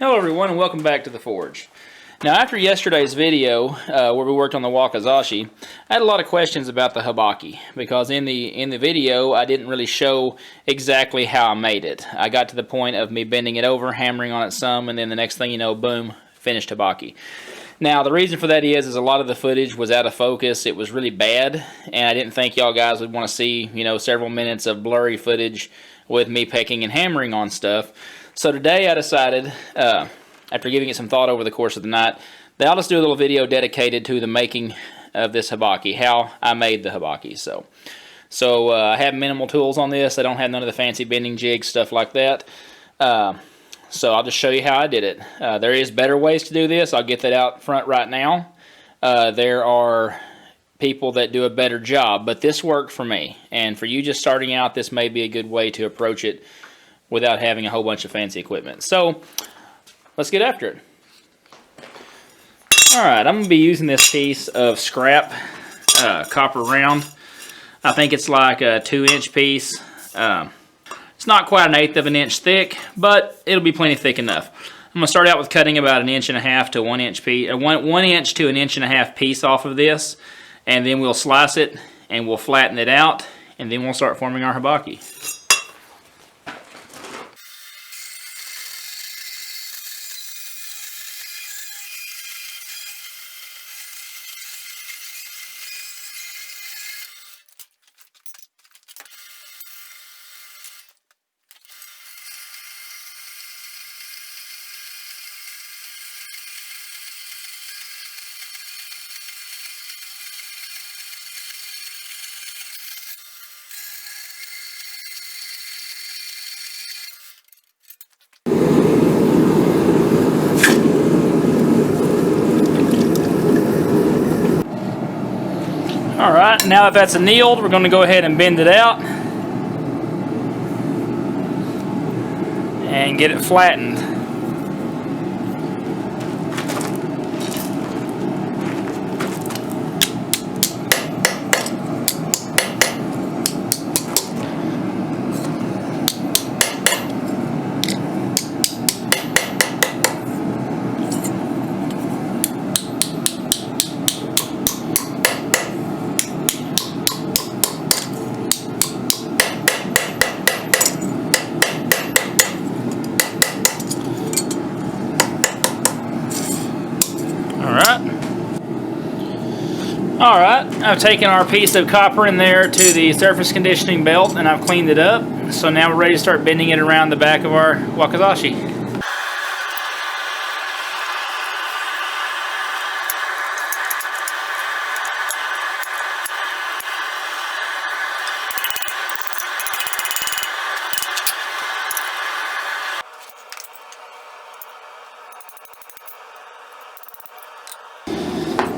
Hello everyone and welcome back to the Forge. Now after yesterday's video where we worked on the Wakizashi, I had a lot of questions about the Habaki because in the video I didn't really show exactly how I made it. I got to the point of me bending it over, hammering on it some, and then the next thing you know, boom, finished Habaki. Now the reason for that is a lot of the footage was out of focus. It was really bad and I didn't think y'all guys would want to see, you know, several minutes of blurry footage with me pecking and hammering on stuff. So today I decided, after giving it some thought over the course of the night, that I'll just do a little video dedicated to the making of this Habaki, how I made the Habaki. So I have minimal tools on this. I don't have none of the fancy bending jigs, stuff like that. So I'll just show you how I did it. There is better ways to do this. I'll get that out front right now. There are people that do a better job, but this worked for me. And for you just starting out, this may be a good way to approach it without having a whole bunch of fancy equipment. So let's get after it. Alright, I'm going to be using this piece of scrap copper round. I think it's like a 2-inch piece. It's not quite an 1/8 of an inch thick, but it'll be plenty thick enough. I'm going to start out with cutting about 1.5 inches to 1 inch piece, 1 inch to 1.5 inches piece off of this, and then we'll slice it and we'll flatten it out, and then we'll start forming our Habaki. Alright, now that that's annealed, we're going to go ahead and bend it out and get it flattened. Alright, I've taken our piece of copper in there to the surface conditioning belt and I've cleaned it up. So now we're ready to start bending it around the back of our Wakizashi.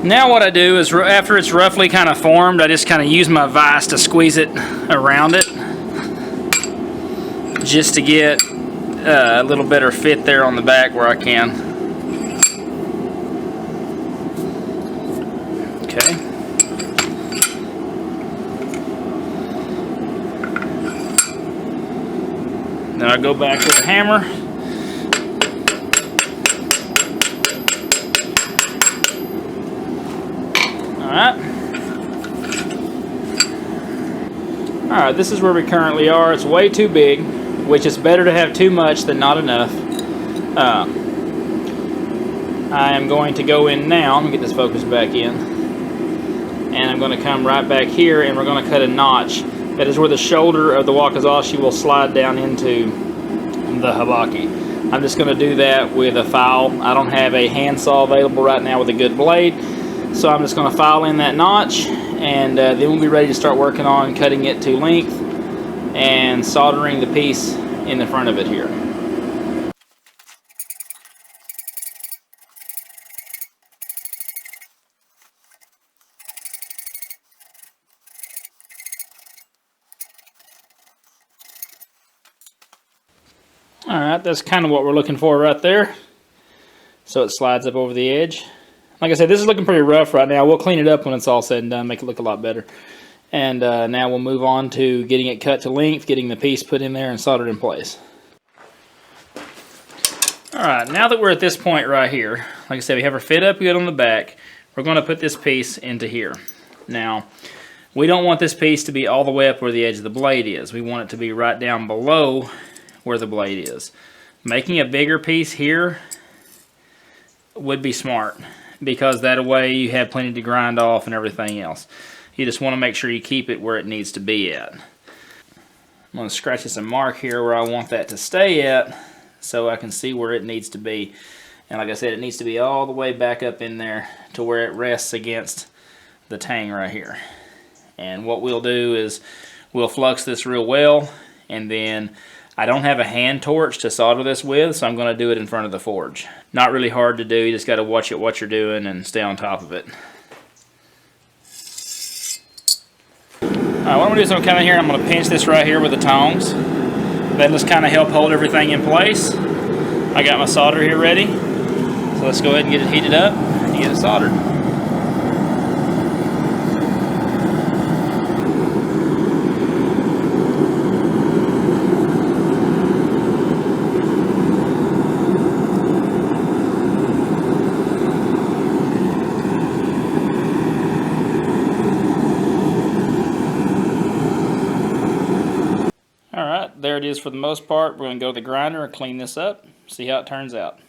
Now what I do is, after it's roughly kind of formed, I just kind of use my vise to squeeze it around it, just to get a little better fit there on the back where I can. Okay. Then I go back with a hammer. Alright, this is where we currently are. It's way too big, which is better to have too much than not enough. I am going to go in now. Let me get this focus back in. And I'm going to come right back here and we're going to cut a notch. That is where the shoulder of the Wakizashi will slide down into the Habaki. I'm just going to do that with a file. I don't have a handsaw available right now with a good blade. So I'm just going to file in that notch, and then we'll be ready to start working on cutting it to length and soldering the piece in the front of it here. Alright, that's kind of what we're looking for right there. So it slides up over the edge. Like I said, this is looking pretty rough right now. We'll clean it up when it's all said and done, make it look a lot better. And now we'll move on to getting it cut to length, getting the piece put in there and soldered in place. Alright, now that we're at this point right here, like I said, we have our fit up good on the back. We're going to put this piece into here. Now, we don't want this piece to be all the way up where the edge of the blade is. We want it to be right down below where the blade is. Making a bigger piece here would be smart, because that way you have plenty to grind off and everything else. You just want to make sure you keep it where it needs to be at. I'm going to scratch this and mark here where I want that to stay at, so I can see where it needs to be. And like I said, it needs to be all the way back up in there to where it rests against the tang right here. And what we'll do is we'll flux this real well, and then I don't have a hand torch to solder this with, so I'm going to do it in front of the forge. Not really hard to do, you just got to watch it what you're doing and stay on top of it. Alright, what I'm going to do is I'm going to come in here and I'm going to pinch this right here with the tongs. That'll just kind of help hold everything in place. I got my solder here ready, so let's go ahead and get it heated up and get it soldered. Alright, there it is for the most part. We're going to go to the grinder and clean this up, see how it turns out.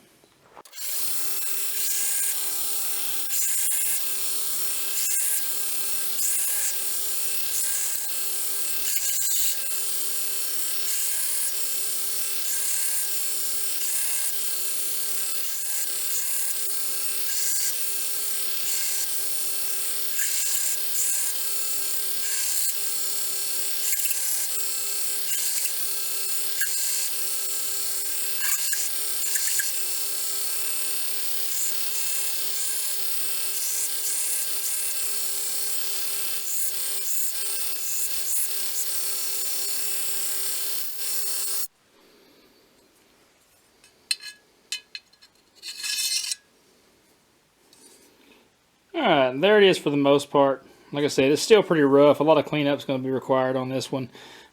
Alright, there it is for the most part. Like I said, it's still pretty rough. A lot of cleanup is going to be required on this one.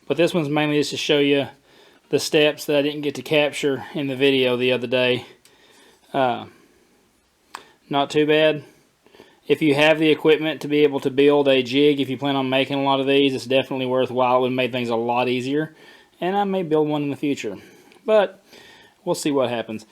But this one's mainly just to show you the steps that I didn't get to capture in the video the other day. Not too bad. If you have the equipment to be able to build a jig, if you plan on making a lot of these, it's definitely worthwhile. It would make things a lot easier. And I may build one in the future. But we'll see what happens.